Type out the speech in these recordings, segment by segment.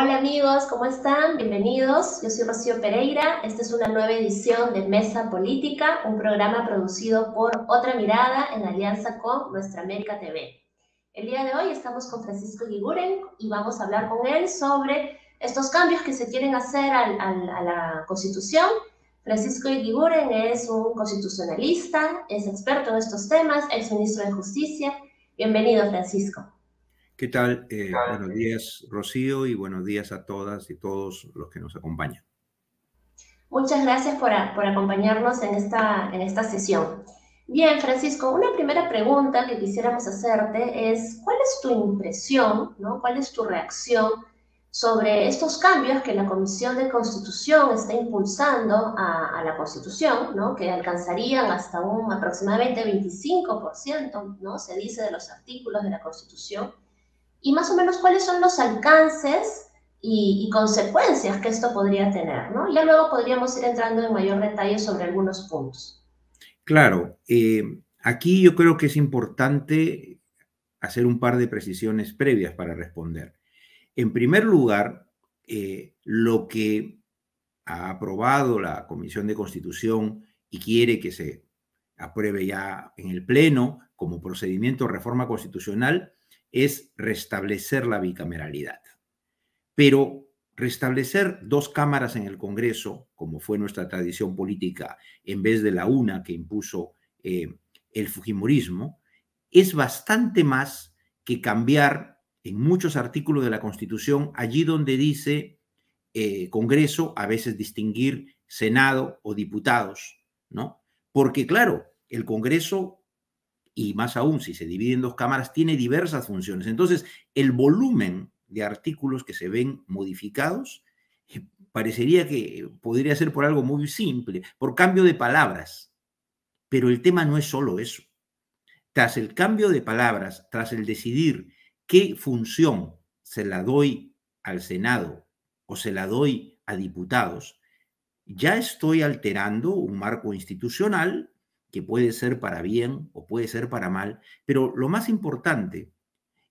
Hola amigos, ¿cómo están? Bienvenidos. Yo soy Rocío Pereira. Esta es una nueva edición de Mesa Política, un programa producido por Otra Mirada en alianza con Nuestra América TV. El día de hoy estamos con Francisco Eguiguren y vamos a hablar con él sobre estos cambios que se quieren hacer a la Constitución. Francisco Eguiguren es un constitucionalista, es experto en estos temas, ex ministro de Justicia. Bienvenido, Francisco. ¿Qué tal? Buenos días, Rocío, y buenos días a todas y todos los que nos acompañan. Muchas gracias por acompañarnos en esta sesión. Bien, Francisco, una primera pregunta que quisiéramos hacerte es, ¿cuál es tu impresión, ¿no? ¿Cuál es tu reacción sobre estos cambios que la Comisión de Constitución está impulsando a la Constitución, ¿no? Que alcanzarían hasta un aproximadamente 25%, ¿no? Se dice, de los artículos de la Constitución. Y más o menos cuáles son los alcances y consecuencias que esto podría tener, ¿no? Ya luego podríamos ir entrando en mayor detalle sobre algunos puntos. Claro, aquí yo creo que es importante hacer un par de precisiones previas para responder. En primer lugar, lo que ha aprobado la Comisión de Constitución y quiere que se apruebe ya en el Pleno como procedimiento de reforma constitucional es restablecer la bicameralidad. Pero restablecer dos cámaras en el Congreso, como fue nuestra tradición política, en vez de la una que impuso el fujimorismo, es bastante más que cambiar en muchos artículos de la Constitución, allí donde dice Congreso, a veces distinguir Senado o diputados, ¿no? Porque, claro, el Congreso, y más aún si se divide en dos cámaras, tiene diversas funciones. Entonces, el volumen de artículos que se ven modificados parecería que podría ser por algo muy simple, por cambio de palabras. Pero el tema no es solo eso. Tras el cambio de palabras, tras el decidir qué función se la doy al Senado o se la doy a diputados, ya estoy alterando un marco institucional que puede ser para bien o puede ser para mal, pero lo más importante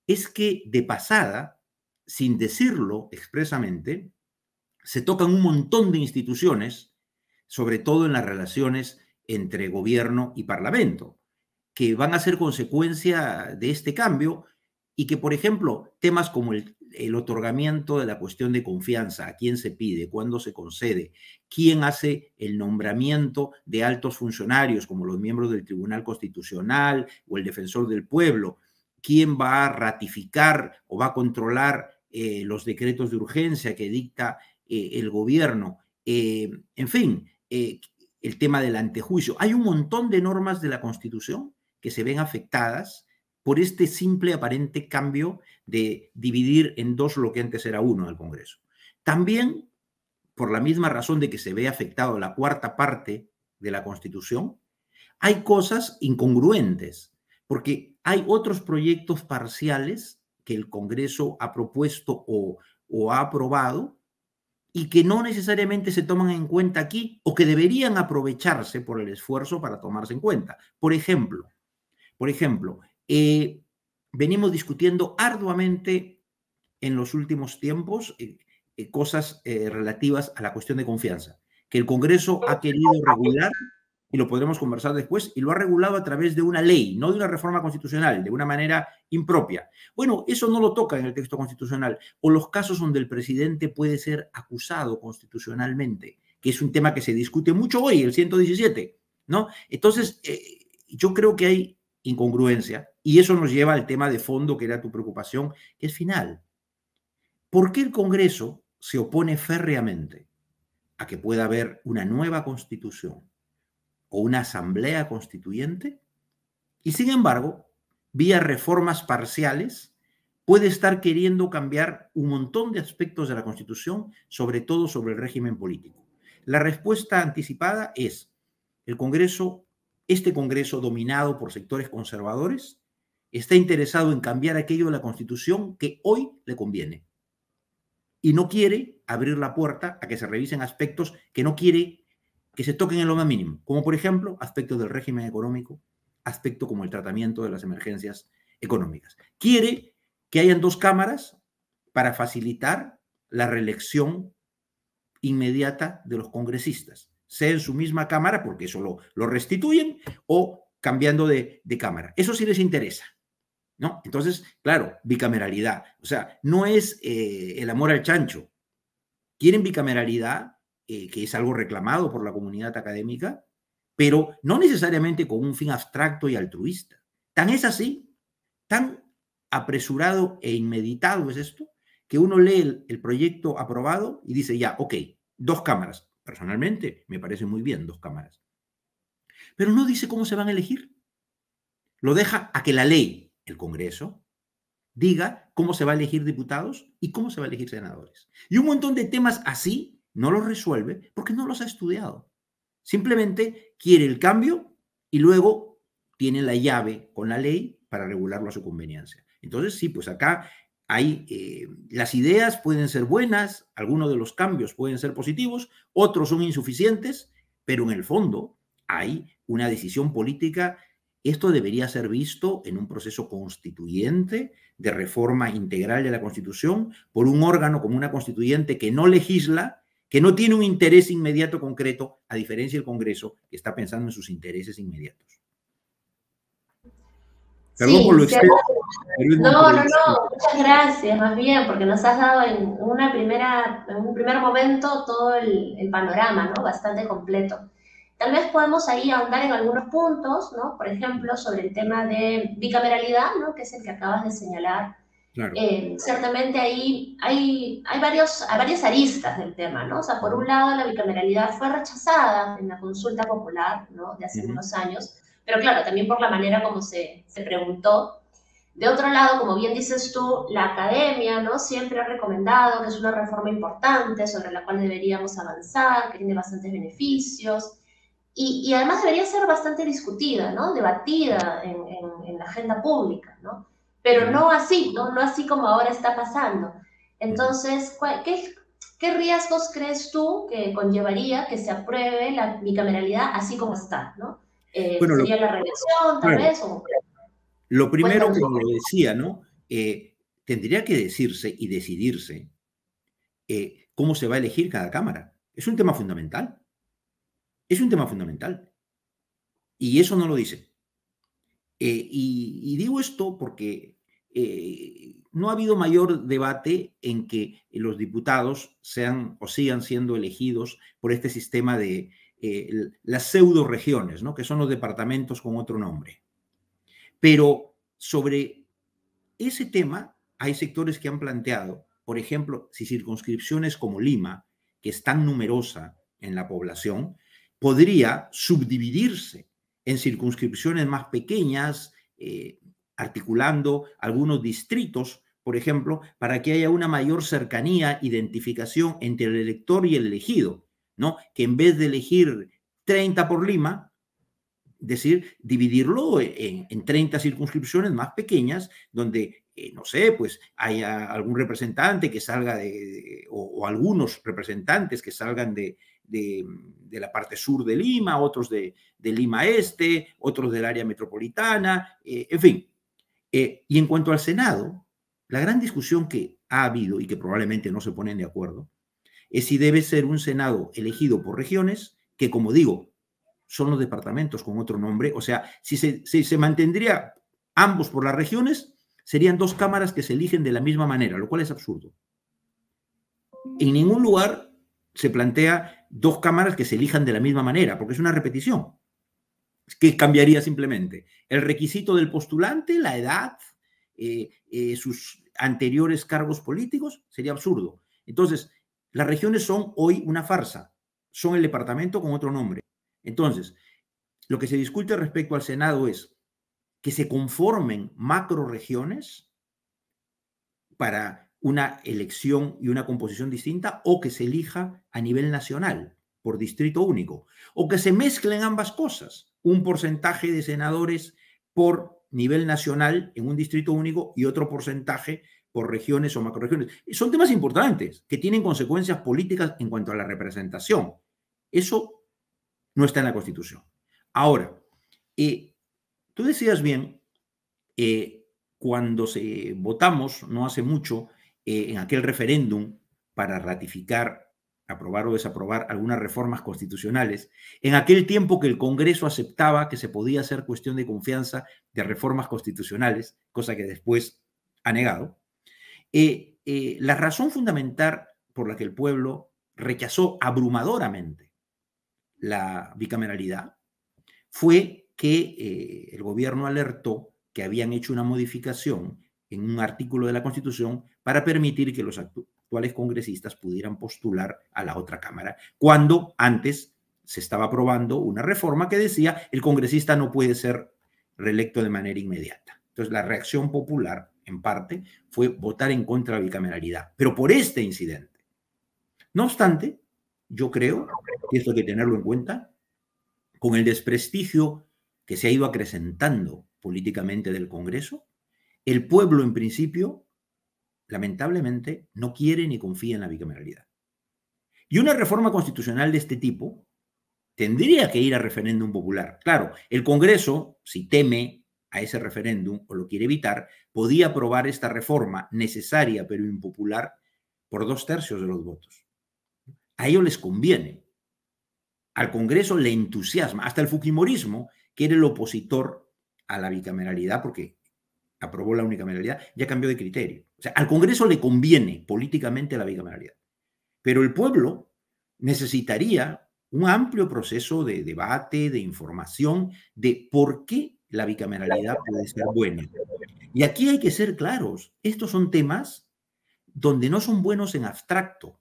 es que de pasada, sin decirlo expresamente, se tocan un montón de instituciones, sobre todo en las relaciones entre gobierno y parlamento, que van a ser consecuencia de este cambio y que, por ejemplo, temas como el otorgamiento de la cuestión de confianza, a quién se pide, cuándo se concede, quién hace el nombramiento de altos funcionarios como los miembros del Tribunal Constitucional o el Defensor del Pueblo, quién va a ratificar o va a controlar los decretos de urgencia que dicta el gobierno, en fin, el tema del antejuicio. Hay un montón de normas de la Constitución que se ven afectadas por este simple aparente cambio de dividir en dos lo que antes era uno del Congreso. También, por la misma razón de que se ve afectado la cuarta parte de la Constitución, hay cosas incongruentes, porque hay otros proyectos parciales que el Congreso ha propuesto o ha aprobado y que no necesariamente se toman en cuenta aquí o que deberían aprovecharse por el esfuerzo para tomarse en cuenta. Por ejemplo, venimos discutiendo arduamente en los últimos tiempos cosas relativas a la cuestión de confianza, que el Congreso ha querido regular, y lo podremos conversar después, y lo ha regulado a través de una ley, no de una reforma constitucional, de una manera impropia. Bueno, eso no lo toca en el texto constitucional, o los casos donde el presidente puede ser acusado constitucionalmente, que es un tema que se discute mucho hoy, el 117, ¿no? Entonces, yo creo que hay incongruencia, y eso nos lleva al tema de fondo que era tu preocupación, que es final. ¿Por qué el Congreso se opone férreamente a que pueda haber una nueva constitución o una asamblea constituyente? Y sin embargo, vía reformas parciales, puede estar queriendo cambiar un montón de aspectos de la Constitución, sobre todo sobre el régimen político. La respuesta anticipada es: el Congreso, este Congreso dominado por sectores conservadores, está interesado en cambiar aquello de la Constitución que hoy le conviene. Y no quiere abrir la puerta a que se revisen aspectos que no quiere que se toquen en lo más mínimo, como por ejemplo aspectos del régimen económico, aspectos como el tratamiento de las emergencias económicas. Quiere que hayan dos cámaras para facilitar la reelección inmediata de los congresistas, sea en su misma Cámara, porque eso lo restituyen, o cambiando de Cámara. Eso sí les interesa, ¿no? Entonces, claro, bicameralidad. O sea, no es el amor al chancho. Quieren bicameralidad, que es algo reclamado por la comunidad académica, pero no necesariamente con un fin abstracto y altruista. Tan es así, tan apresurado e inmeditado es esto, que uno lee el proyecto aprobado y dice ya, ok, 2 cámaras. Personalmente, me parece muy bien 2 cámaras. Pero no dice cómo se van a elegir. Lo deja a que la ley, el Congreso, diga cómo se va a elegir diputados y cómo se va a elegir senadores. Y un montón de temas así no los resuelve porque no los ha estudiado. Simplemente quiere el cambio y luego tiene la llave con la ley para regularlo a su conveniencia. Entonces, sí, pues acá hay, las ideas pueden ser buenas, algunos de los cambios pueden ser positivos, otros son insuficientes, pero en el fondo hay una decisión política. Esto debería ser visto en un proceso constituyente de reforma integral de la Constitución por un órgano como una constituyente que no legisla, que no tiene un interés inmediato concreto, a diferencia del Congreso, que está pensando en sus intereses inmediatos. Perdón por Sí, lo extenso. no, muchas gracias, más bien, porque nos has dado en un primer momento todo el panorama, ¿no? Bastante completo. Tal vez podemos ahí ahondar en algunos puntos, ¿no? Por ejemplo, sobre el tema de bicameralidad, ¿no? Que es el que acabas de señalar. Claro. Ciertamente ahí hay varias aristas del tema, ¿no? O sea, por un lado, la bicameralidad fue rechazada en la consulta popular, ¿no? De hace unos años, pero claro, también por la manera como se preguntó. De otro lado, como bien dices tú, la academia, ¿no? Siempre ha recomendado que es una reforma importante sobre la cual deberíamos avanzar, que tiene bastantes beneficios y además debería ser bastante discutida, ¿no? Debatida en la agenda pública, ¿no? Pero no así, ¿no? No así como ahora está pasando. Entonces, ¿qué riesgos crees tú que conllevaría que se apruebe la bicameralidad así como está, ¿no? Bueno, ¿Sería la reelección, tal vez? O, lo primero, cuéntanos. como lo decía, ¿no? Tendría que decirse y decidirse cómo se va a elegir cada Cámara. Es un tema fundamental. Es un tema fundamental. Y eso no lo dice. Y digo esto porque no ha habido mayor debate en que los diputados sean o sigan siendo elegidos por este sistema de las pseudo regiones, ¿no? Que son los departamentos con otro nombre. Pero sobre ese tema hay sectores que han planteado, por ejemplo, si circunscripciones como Lima, que es tan numerosa en la población, podría subdividirse en circunscripciones más pequeñas, articulando algunos distritos, por ejemplo, para que haya una mayor cercanía, identificación entre el elector y el elegido, ¿no? Que en vez de elegir 30 por Lima, decir, dividirlo en 30 circunscripciones más pequeñas, donde, no sé, pues haya algún representante que salga o algunos representantes que salgan de la parte sur de Lima, otros de Lima Este, otros del área metropolitana, en fin. Y en cuanto al Senado, la gran discusión que ha habido y que probablemente no se ponen de acuerdo es si debe ser un Senado elegido por regiones, que como digo, son los departamentos con otro nombre. O sea, si se mantendría ambos por las regiones, serían 2 cámaras que se eligen de la misma manera, lo cual es absurdo. En ningún lugar se plantea 2 cámaras que se elijan de la misma manera, porque es una repetición. ¿Qué cambiaría simplemente? El requisito del postulante, la edad, sus anteriores cargos políticos, sería absurdo. Entonces, las regiones son hoy una farsa, son el departamento con otro nombre. Entonces, lo que se discute respecto al Senado es que se conformen macroregiones para una elección y una composición distinta, o que se elija a nivel nacional por distrito único, o que se mezclen ambas cosas, un porcentaje de senadores por nivel nacional en un distrito único y otro porcentaje por regiones o macroregiones. Son temas importantes que tienen consecuencias políticas en cuanto a la representación. Eso no está en la Constitución. Ahora, tú decías bien, cuando votamos, no hace mucho, en aquel referéndum para ratificar, aprobar o desaprobar algunas reformas constitucionales, en aquel tiempo que el Congreso aceptaba que se podía hacer cuestión de confianza de reformas constitucionales, cosa que después ha negado, la razón fundamental por la que el pueblo rechazó abrumadoramente la bicameralidad fue que el gobierno alertó que habían hecho una modificación en un artículo de la Constitución para permitir que los actuales congresistas pudieran postular a la otra Cámara, cuando antes se estaba aprobando una reforma que decía el congresista no puede ser reelecto de manera inmediata. Entonces, la reacción popular, en parte, fue votar en contra de la bicameralidad, pero por este incidente. No obstante, yo creo que esto hay que tenerlo en cuenta, con el desprestigio que se ha ido acrecentando políticamente del Congreso, el pueblo, en principio, lamentablemente, no quiere ni confía en la bicameralidad. Y una reforma constitucional de este tipo tendría que ir a referéndum popular. Claro, el Congreso, si teme a ese referéndum o lo quiere evitar, podía aprobar esta reforma necesaria pero impopular por 2/3 de los votos. A ellos les conviene. Al Congreso le entusiasma. Hasta el fujimorismo, que era el opositor a la bicameralidad, porque aprobó la unicameralidad, ya cambió de criterio. O sea, al Congreso le conviene políticamente la bicameralidad. Pero el pueblo necesitaría un amplio proceso de debate, de información, de por qué la bicameralidad puede ser buena. Y aquí hay que ser claros. Estos son temas donde no son buenos en abstracto.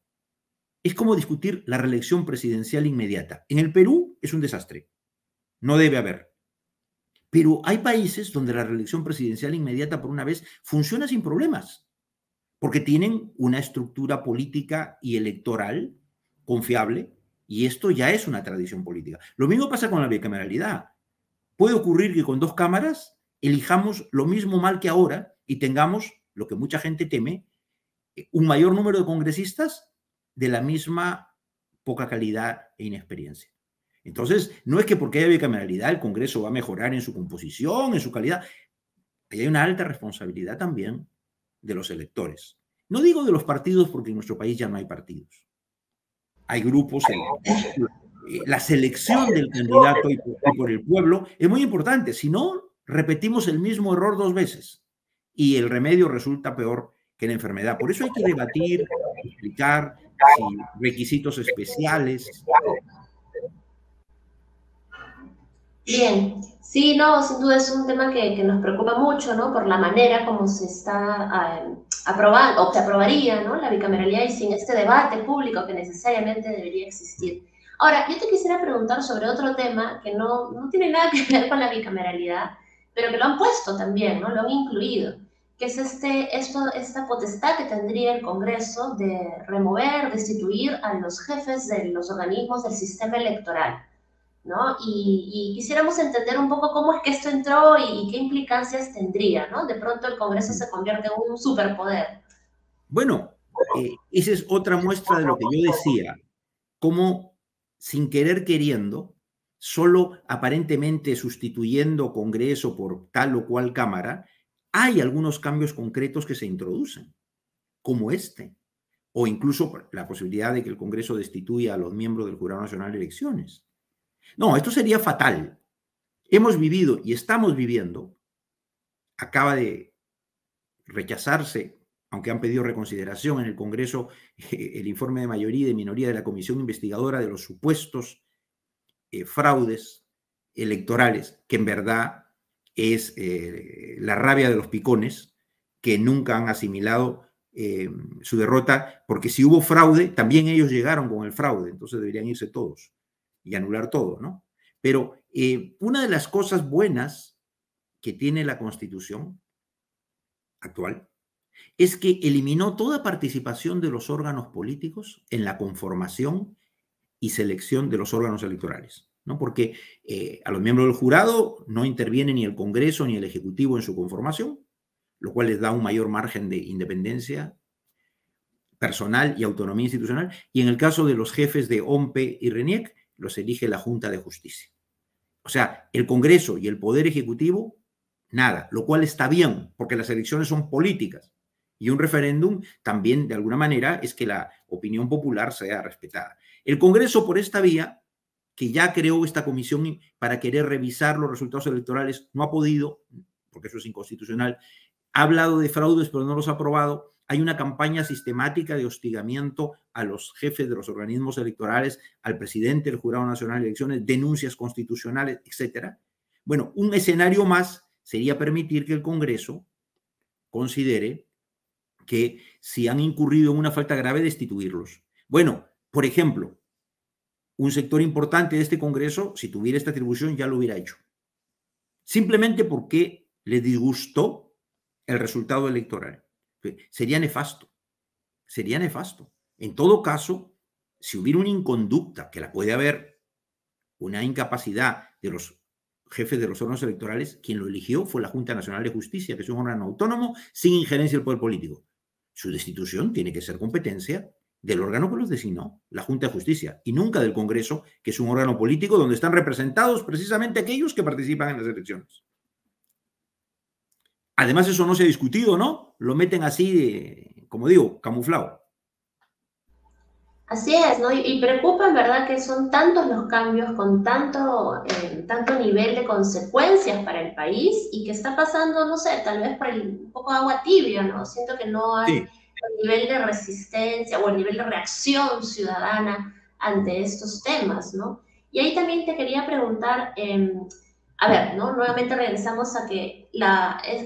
Es como discutir la reelección presidencial inmediata. En el Perú es un desastre. No debe haber. Pero hay países donde la reelección presidencial inmediata, por una vez, funciona sin problemas, porque tienen una estructura política y electoral confiable, y esto ya es una tradición política. Lo mismo pasa con la bicameralidad. Puede ocurrir que con 2 cámaras elijamos lo mismo mal que ahora y tengamos, lo que mucha gente teme, un mayor número de congresistas de la misma poca calidad e inexperiencia. Entonces, no es que porque haya bicameralidad el Congreso va a mejorar en su composición, en su calidad. Ahí hay una alta responsabilidad también de los electores. No digo de los partidos porque en nuestro país ya no hay partidos. Hay grupos. La selección del candidato y por el pueblo es muy importante. Si no, repetimos el mismo error 2 veces y el remedio resulta peor que la enfermedad. Por eso hay que debatir, explicar si requisitos especiales. Bien, sí, no, sin duda es un tema que nos preocupa mucho, ¿no? Por la manera como se está aprobando, o se aprobaría, ¿no? La bicameralidad y sin este debate público que necesariamente debería existir. Ahora, yo te quisiera preguntar sobre otro tema que no tiene nada que ver con la bicameralidad, pero que lo han puesto también, ¿no? Lo han incluido, que es esta potestad que tendría el Congreso de remover, destituir a los jefes de los organismos del sistema electoral, ¿no? Y quisiéramos entender un poco cómo es que esto entró y qué implicancias tendría, ¿no? De pronto el Congreso se convierte en un superpoder. Bueno, esa es otra muestra de lo que yo decía, cómo sin querer queriendo, solo aparentemente sustituyendo Congreso por tal o cual Cámara, hay algunos cambios concretos que se introducen, como este, o incluso la posibilidad de que el Congreso destituya a los miembros del Jurado Nacional de Elecciones. No, esto sería fatal. Hemos vivido y estamos viviendo, acaba de rechazarse, aunque han pedido reconsideración en el Congreso, el informe de mayoría y de minoría de la Comisión Investigadora de los supuestos fraudes electorales, que en verdad es la rabia de los picones, que nunca han asimilado su derrota, porque si hubo fraude, también ellos llegaron con el fraude, entonces deberían irse todos y anular todo, ¿no? Pero una de las cosas buenas que tiene la Constitución actual es que eliminó toda participación de los órganos políticos en la conformación y selección de los órganos electorales, ¿no? Porque a los miembros del jurado no interviene ni el Congreso ni el Ejecutivo en su conformación, lo cual les da un mayor margen de independencia personal y autonomía institucional, y en el caso de los jefes de OMPE y RENIEC, los elige la Junta de Justicia. O sea, el Congreso y el Poder Ejecutivo, nada, lo cual está bien, porque las elecciones son políticas Y un referéndum también, de alguna manera, es que la opinión popular sea respetada. El Congreso, por esta vía, que ya creó esta comisión para querer revisar los resultados electorales, no ha podido, porque eso es inconstitucional. Ha hablado de fraudes, pero no los ha aprobado. Hay una campaña sistemática de hostigamiento a los jefes de los organismos electorales, al presidente del Jurado Nacional de Elecciones, denuncias constitucionales, etcétera. Bueno, un escenario más sería permitir que el Congreso considere que si han incurrido en una falta grave, destituirlos. Bueno, por ejemplo, un sector importante de este Congreso, si tuviera esta atribución, ya lo hubiera hecho. Simplemente porque le disgustó el resultado electoral. Sería nefasto. Sería nefasto. En todo caso, si hubiera una inconducta, que la puede haber, una incapacidad de los jefes de los órganos electorales, quien lo eligió fue la Junta Nacional de Justicia, que es un órgano autónomo sin injerencia del poder político. Su destitución tiene que ser competencia del órgano que los designó, la Junta de Justicia, y nunca del Congreso, que es un órgano político donde están representados precisamente aquellos que participan en las elecciones. Además, eso no se ha discutido, ¿no? Lo meten así, como digo, camuflado. Así es, ¿no? Y preocupa en verdad que son tantos los cambios con tanto nivel de consecuencias para el país y que está pasando, no sé, tal vez por un poco de agua tibia, ¿no? Siento que no hay Sí. el nivel de resistencia o el nivel de reacción ciudadana ante estos temas, ¿no? Y ahí también te quería preguntar, a ver, ¿no? Nuevamente regresamos a que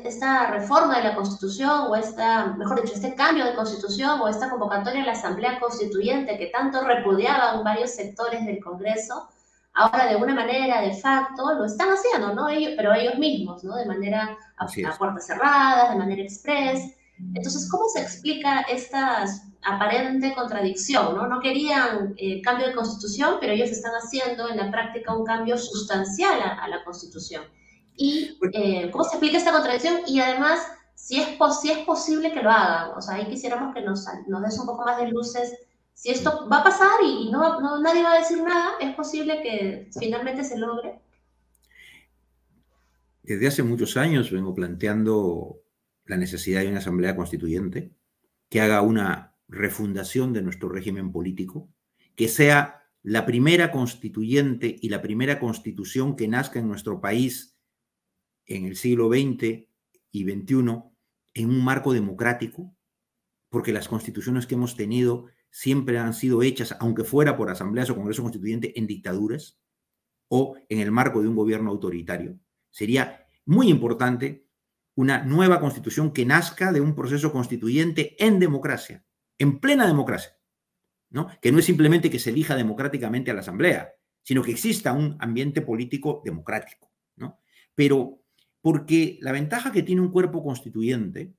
esta reforma de la Constitución o mejor dicho, este cambio de Constitución o esta convocatoria a la Asamblea Constituyente que tanto repudiaban varios sectores del Congreso, ahora de una manera de facto lo están haciendo, ¿no? Pero ellos mismos, ¿no? De manera a puertas cerradas, de manera express. Entonces, ¿cómo se explica esta aparente contradicción? No querían cambio de constitución, pero ellos están haciendo en la práctica un cambio sustancial a la constitución. ¿Y cómo se explica esta contradicción? Y además, si es posible que lo hagan. O sea, ahí quisiéramos que nos des un poco más de luces. Si esto va a pasar y nadie va a decir nada, ¿es posible que finalmente se logre? Desde hace muchos años vengo planteando la necesidad de una asamblea constituyente que haga una refundación de nuestro régimen político, que sea la primera constituyente y la primera constitución que nazca en nuestro país en el siglo XX y XXI en un marco democrático, porque las constituciones que hemos tenido siempre han sido hechas, aunque fuera por asambleas o congreso constituyente, en dictaduras o en el marco de un gobierno autoritario. Sería muy importante una nueva constitución que nazca de un proceso constituyente en democracia, en plena democracia, ¿no? Que no es simplemente que se elija democráticamente a la asamblea, sino que exista un ambiente político democrático, ¿no? Pero porque la ventaja que tiene un cuerpo constituyente,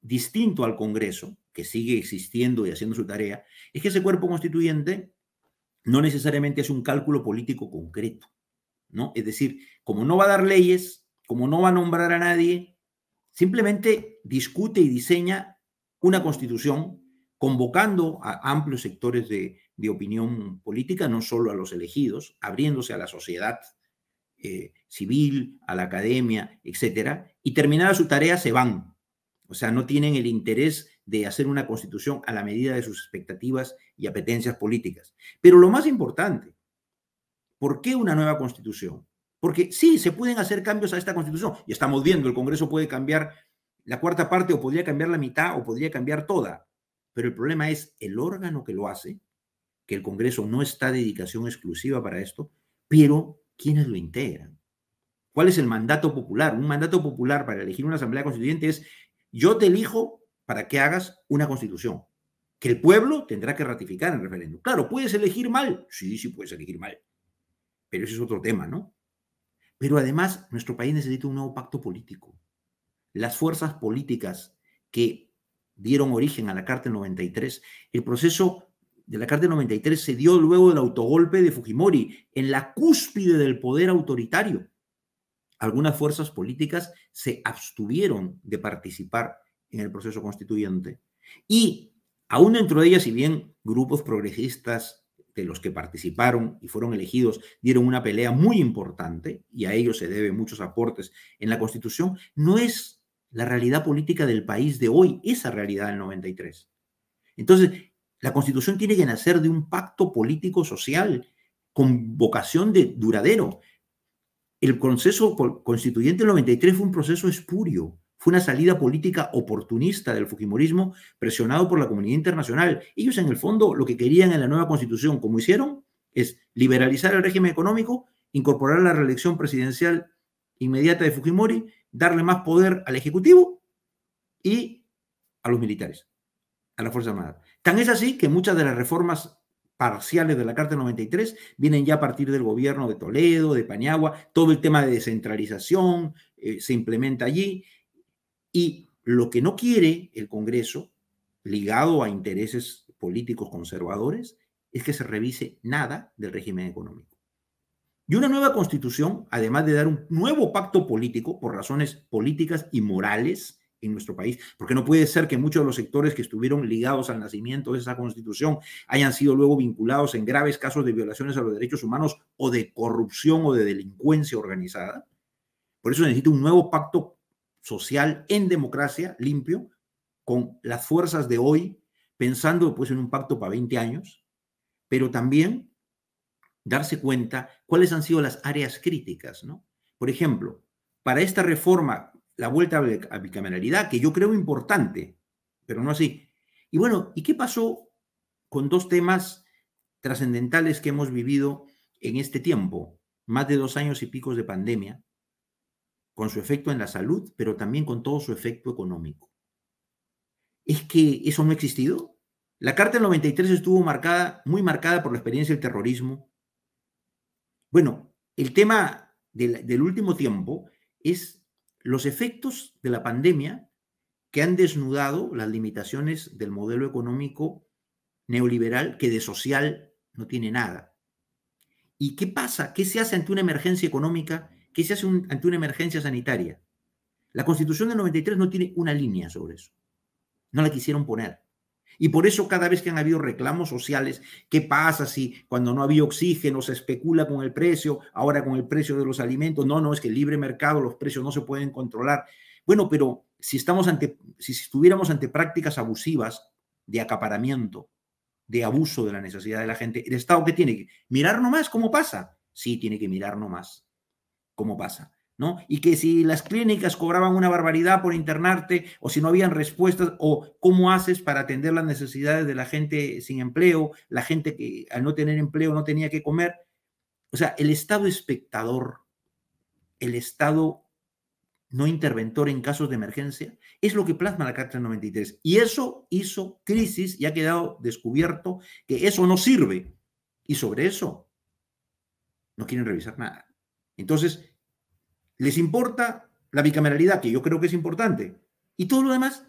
distinto al Congreso, que sigue existiendo y haciendo su tarea, es que ese cuerpo constituyente no necesariamente es un cálculo político concreto, ¿no? Es decir, como no va a dar leyes, como no va a nombrar a nadie, simplemente discute y diseña una constitución convocando a amplios sectores de opinión política, no solo a los elegidos, abriéndose a la sociedad civil, a la academia, etcétera, y terminada su tarea se van. O sea, no tienen el interés de hacer una constitución a la medida de sus expectativas y apetencias políticas. Pero lo más importante, ¿por qué una nueva constitución? Porque sí, se pueden hacer cambios a esta constitución. Y estamos viendo, el Congreso puede cambiar la cuarta parte o podría cambiar la mitad o podría cambiar toda. Pero el problema es el órgano que lo hace, que el Congreso no está de dedicación exclusiva para esto, pero ¿quiénes lo integran? ¿Cuál es el mandato popular? Un mandato popular para elegir una asamblea constituyente es: yo te elijo para que hagas una constitución, que el pueblo tendrá que ratificar en referéndum. Claro, ¿puedes elegir mal? Sí, sí puedes elegir mal. Pero ese es otro tema, ¿no? Pero además, nuestro país necesita un nuevo pacto político. Las fuerzas políticas que dieron origen a la Carta del 93, el proceso de la Carta del 93 se dio luego del autogolpe de Fujimori, en la cúspide del poder autoritario. Algunas fuerzas políticas se abstuvieron de participar en el proceso constituyente. Y aún dentro de ellas, si bien grupos progresistas de los que participaron y fueron elegidos dieron una pelea muy importante, y a ellos se deben muchos aportes en la Constitución, no es la realidad política del país de hoy, esa realidad del 93. Entonces, la Constitución tiene que nacer de un pacto político-social con vocación de duradero. El proceso constituyente del 93 fue un proceso espurio, fue una salida política oportunista del fujimorismo presionado por la comunidad internacional. Ellos en el fondo lo que querían en la nueva constitución, como hicieron, es liberalizar el régimen económico, incorporar la reelección presidencial inmediata de Fujimori, darle más poder al Ejecutivo y a los militares, a la Fuerza Armada. Tan es así que muchas de las reformas parciales de la Carta 93 vienen ya a partir del gobierno de Toledo, de Paniagua, todo el tema de descentralización se implementa allí, y lo que no quiere el Congreso, ligado a intereses políticos conservadores, es que se revise nada del régimen económico. Y una nueva constitución, además de dar un nuevo pacto político por razones políticas y morales en nuestro país, porque no puede ser que muchos de los sectores que estuvieron ligados al nacimiento de esa constitución hayan sido luego vinculados en graves casos de violaciones a los derechos humanos o de corrupción o de delincuencia organizada. Por eso necesita un nuevo pacto social en democracia, limpio, con las fuerzas de hoy, pensando pues en un pacto para 20 años, pero también darse cuenta cuáles han sido las áreas críticas, ¿no? Por ejemplo, para esta reforma, la vuelta a bicameralidad, que yo creo importante, pero no así. Y bueno, ¿y qué pasó con dos temas trascendentales que hemos vivido en este tiempo? Más de 2 años y pico de pandemia, con su efecto en la salud, pero también con todo su efecto económico. ¿Es que eso no ha existido? La Carta del 93 estuvo muy marcada por la experiencia del terrorismo. Bueno, el tema del último tiempo es los efectos de la pandemia que han desnudado las limitaciones del modelo económico neoliberal, que de social no tiene nada. ¿Y qué pasa? ¿Qué se hace ante una emergencia económica? ¿Qué se hace ante una emergencia sanitaria? La Constitución del 93 no tiene una línea sobre eso. No la quisieron poner. Y por eso cada vez que han habido reclamos sociales, ¿qué pasa si cuando no había oxígeno se especula con el precio, ahora con el precio de los alimentos? No, es que el libre mercado, los precios no se pueden controlar. Bueno, pero si estuviéramos ante prácticas abusivas de acaparamiento, de abuso de la necesidad de la gente, ¿el Estado qué tiene que mirar nomás cómo pasa? Sí, tiene que mirar nomás cómo pasa, ¿no? Y que si las clínicas cobraban una barbaridad por internarte, o si no habían respuestas, o cómo haces para atender las necesidades de la gente sin empleo, la gente que al no tener empleo no tenía que comer. O sea, el Estado espectador, el Estado no interventor en casos de emergencia, es lo que plasma la Carta del 93. Y eso hizo crisis y ha quedado descubierto que eso no sirve. Y sobre eso no quieren revisar nada. Entonces, les importa la bicameralidad, que yo creo que es importante, y todo lo demás,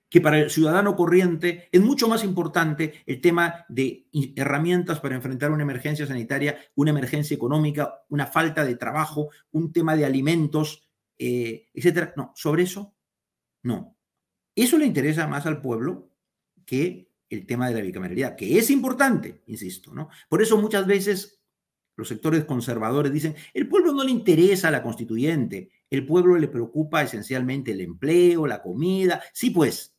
que para el ciudadano corriente es mucho más importante el tema de herramientas para enfrentar una emergencia sanitaria, una emergencia económica, una falta de trabajo, un tema de alimentos, etcétera. No, sobre eso, no. Eso le interesa más al pueblo que el tema de la bicameralidad, que es importante, insisto, ¿no? Por eso muchas veces los sectores conservadores dicen, el pueblo no le interesa la constituyente, el pueblo le preocupa esencialmente el empleo, la comida. Sí, pues.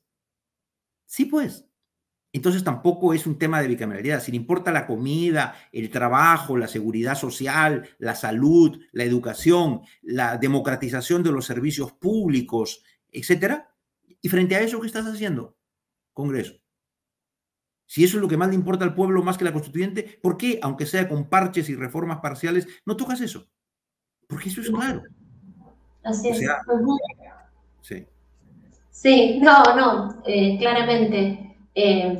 Entonces tampoco es un tema de bicameralidad. Si le importa la comida, el trabajo, la seguridad social, la salud, la educación, la democratización de los servicios públicos, etcétera. Y frente a eso, ¿qué estás haciendo, Congreso? Si eso es lo que más le importa al pueblo más que la constituyente, ¿por qué, aunque sea con parches y reformas parciales, no tocas eso? Porque eso es claro. Así O es. sea, sí. Sí, no, claramente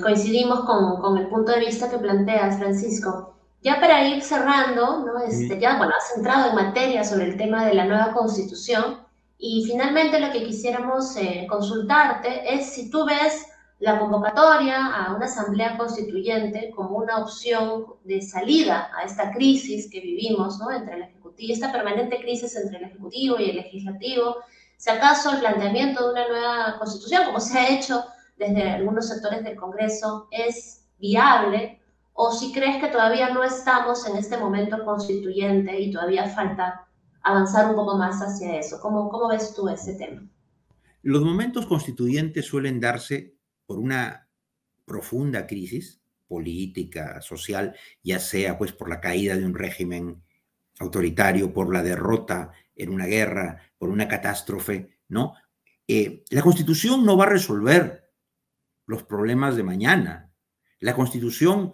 coincidimos con el punto de vista que planteas, Francisco. Ya para ir cerrando, ¿no? Ya, bueno, has entrado en materia sobre el tema de la nueva constitución y finalmente lo que quisiéramos consultarte es si tú ves la convocatoria a una asamblea constituyente como una opción de salida a esta crisis que vivimos, ¿no? Entre el ejecutivo, esta permanente crisis entre el ejecutivo y el legislativo. Si acaso el planteamiento de una nueva constitución, como se ha hecho desde algunos sectores del Congreso, es viable, o si crees que todavía no estamos en este momento constituyente y todavía falta avanzar un poco más hacia eso. ¿Cómo ves tú ese tema? Los momentos constituyentes suelen darse por una profunda crisis política, social, ya sea pues por la caída de un régimen autoritario, por la derrota en una guerra, por una catástrofe, ¿no? La Constitución no va a resolver los problemas de mañana. La Constitución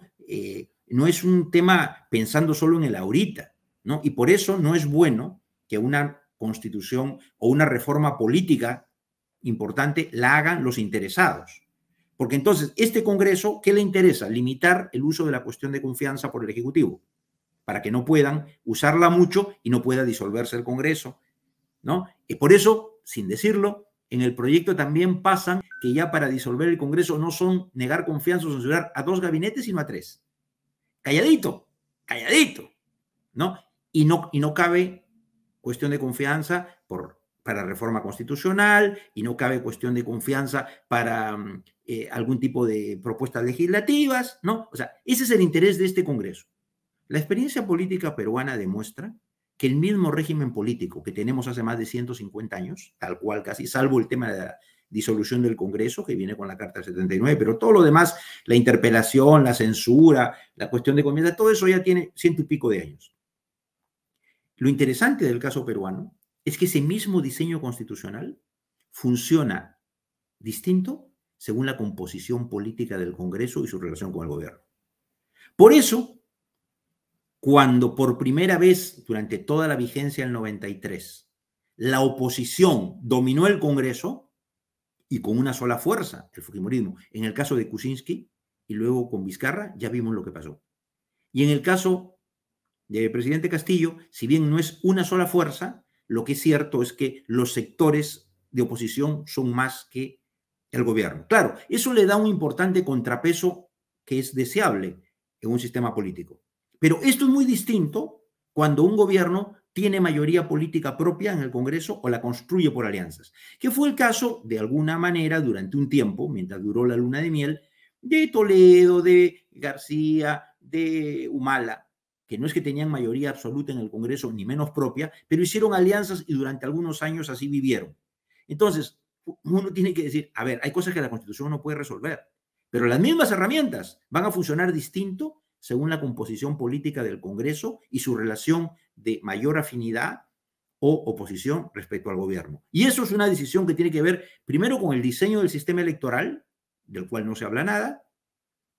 no es un tema pensando solo en el ahorita, ¿no? Y por eso no es bueno que una Constitución o una reforma política importante la hagan los interesados. Porque entonces, este Congreso, ¿qué le interesa? Limitar el uso de la cuestión de confianza por el Ejecutivo, para que no puedan usarla mucho y no pueda disolverse el Congreso, ¿no? Y por eso, sin decirlo, en el proyecto también pasan que ya para disolver el Congreso no son negar confianza o censurar a 2 gabinetes, sino a 3. Calladito, calladito, ¿no? Y no cabe cuestión de confianza para reforma constitucional y no cabe cuestión de confianza para algún tipo de propuestas legislativas, ¿no? O sea, ese es el interés de este Congreso. La experiencia política peruana demuestra que el mismo régimen político que tenemos hace más de 150 años, tal cual casi, salvo el tema de la disolución del Congreso, que viene con la Carta del 79, pero todo lo demás, la interpelación, la censura, la cuestión de confianza, todo eso ya tiene 100 y pico de años. Lo interesante del caso peruano es que ese mismo diseño constitucional funciona distinto según la composición política del Congreso y su relación con el gobierno. Por eso, cuando por primera vez durante toda la vigencia del 93 la oposición dominó el Congreso y con una sola fuerza, el fujimorismo, en el caso de Kuczynski y luego con Vizcarra, ya vimos lo que pasó. Y en el caso del presidente Castillo, si bien no es una sola fuerza, lo que es cierto es que los sectores de oposición son más que el gobierno. Claro, eso le da un importante contrapeso que es deseable en un sistema político. Pero esto es muy distinto cuando un gobierno tiene mayoría política propia en el Congreso o la construye por alianzas, que fue el caso, de alguna manera, durante un tiempo, mientras duró la luna de miel, de Toledo, de García, de Humala, que no es que tenían mayoría absoluta en el Congreso, ni menos propia, pero hicieron alianzas y durante algunos años así vivieron. Entonces, uno tiene que decir, a ver, hay cosas que la Constitución no puede resolver, pero las mismas herramientas van a funcionar distinto según la composición política del Congreso y su relación de mayor afinidad o oposición respecto al gobierno. Y eso es una decisión que tiene que ver primero con el diseño del sistema electoral, del cual no se habla nada,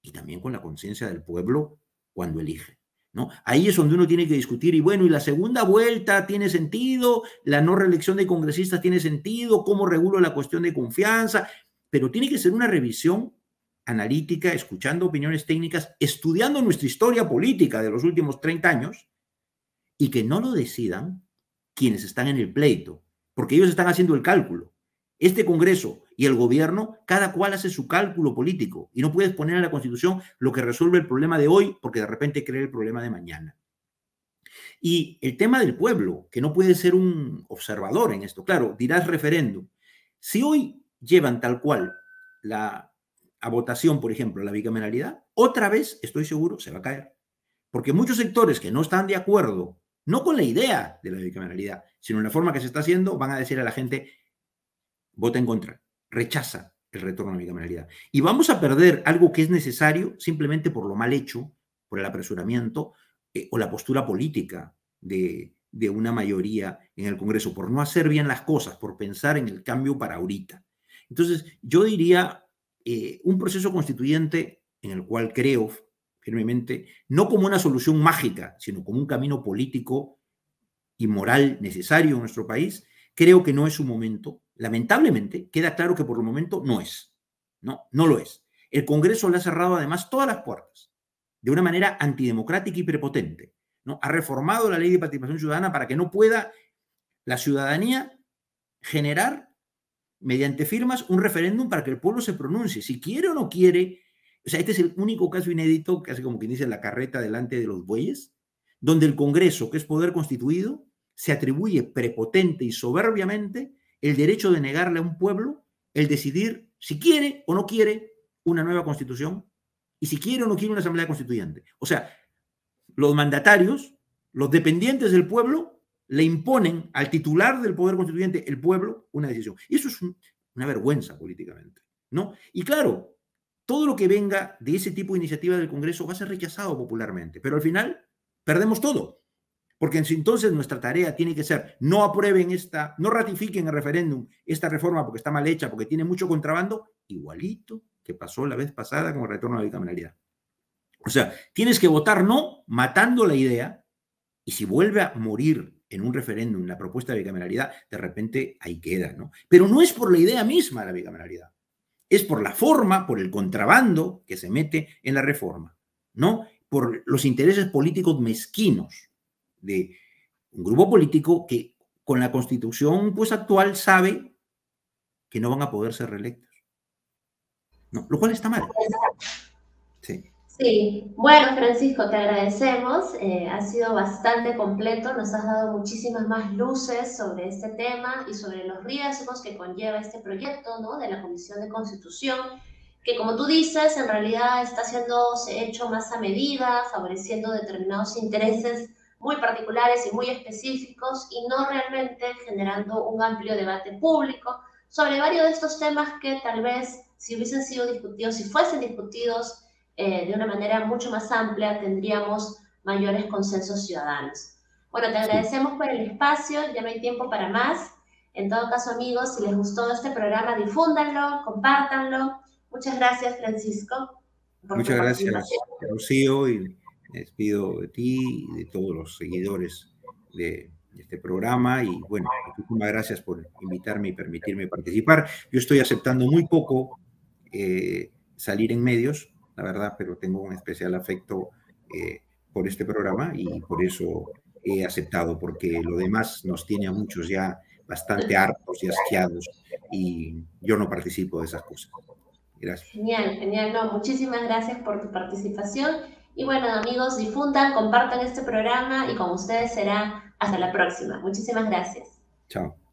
y también con la conciencia del pueblo cuando elige, ¿no? Ahí es donde uno tiene que discutir, y bueno, ¿y la segunda vuelta tiene sentido? ¿La no reelección de congresistas tiene sentido? ¿Cómo regulo la cuestión de confianza? Pero tiene que ser una revisión analítica, escuchando opiniones técnicas, estudiando nuestra historia política de los últimos 30 años, y que no lo decidan quienes están en el pleito, porque ellos están haciendo el cálculo. Este Congreso y el gobierno, cada cual hace su cálculo político, y no puedes poner en la Constitución lo que resuelve el problema de hoy, porque de repente crea el problema de mañana. Y el tema del pueblo, que no puede ser un observador en esto. Claro, dirás referéndum. Si hoy llevan tal cual a votación, por ejemplo, la bicameralidad, otra vez, estoy seguro, se va a caer. Porque muchos sectores que no están de acuerdo, no con la idea de la bicameralidad, sino en la forma que se está haciendo, van a decir a la gente, vota en contra, rechaza el retorno a la bicameralidad. Y vamos a perder algo que es necesario simplemente por lo mal hecho, por el apresuramiento o la postura política de una mayoría en el Congreso, por no hacer bien las cosas, por pensar en el cambio para ahorita. Entonces, yo diría un proceso constituyente en el cual creo firmemente, no como una solución mágica, sino como un camino político y moral necesario en nuestro país, creo que no es su momento. Lamentablemente, queda claro que por el momento no es. No lo es. El Congreso le ha cerrado además todas las puertas de una manera antidemocrática y prepotente, ¿no? Ha reformado la ley de participación ciudadana para que no pueda la ciudadanía generar mediante firmas un referéndum para que el pueblo se pronuncie, si quiere o no quiere. O sea, este es el único caso inédito, casi como quien dice la carreta delante de los bueyes, donde el Congreso, que es poder constituido, se atribuye prepotente y soberbiamente el derecho de negarle a un pueblo el decidir si quiere o no quiere una nueva constitución y si quiere o no quiere una asamblea constituyente. O sea, los mandatarios, los dependientes del pueblo, le imponen al titular del poder constituyente, el pueblo, una decisión. Y eso es una vergüenza políticamente, ¿no? Y claro, todo lo que venga de ese tipo de iniciativa del Congreso va a ser rechazado popularmente, pero al final perdemos todo. Porque entonces nuestra tarea tiene que ser, no aprueben no ratifiquen el referéndum, esta reforma porque está mal hecha, porque tiene mucho contrabando, igualito que pasó la vez pasada con el retorno a la bicameralidad. O sea, tienes que votar no, matando la idea, y si vuelve a morir en un referéndum la propuesta de bicameralidad, de repente ahí queda, ¿no? Pero no es por la idea misma de la bicameralidad, es por la forma, por el contrabando que se mete en la reforma, ¿no? Por los intereses políticos mezquinos de un grupo político que con la constitución pues, actual sabe que no van a poder ser reelectos. ¿No? Lo cual está mal. Sí. Sí, bueno, Francisco, te agradecemos. Ha sido bastante completo. Nos has dado muchísimas más luces sobre este tema y sobre los riesgos que conlleva este proyecto, ¿no? De la Comisión de Constitución, que como tú dices, en realidad está siéndose hecho más a medida, favoreciendo determinados intereses muy particulares y muy específicos y no realmente generando un amplio debate público sobre varios de estos temas que tal vez si hubiesen sido discutidos, si fuesen discutidos de una manera mucho más amplia, tendríamos mayores consensos ciudadanos. Bueno, te Sí. agradecemos por el espacio, ya no hay tiempo para más. En todo caso, amigos, si les gustó este programa, difúndanlo, compártanlo. Muchas gracias, Francisco, por tu Muchas participación. gracias, Rocío, y me despido de ti y de todos los seguidores de este programa. Y bueno, muchísimas gracias por invitarme y permitirme participar. Yo estoy aceptando muy poco salir en medios, la verdad, pero tengo un especial afecto por este programa y por eso he aceptado, porque lo demás nos tiene a muchos ya bastante hartos y asqueados y yo no participo de esas cosas. Gracias. Genial, genial. No, muchísimas gracias por tu participación. Y bueno, amigos, difundan, compartan este programa y con ustedes será hasta la próxima. Muchísimas gracias. Chao.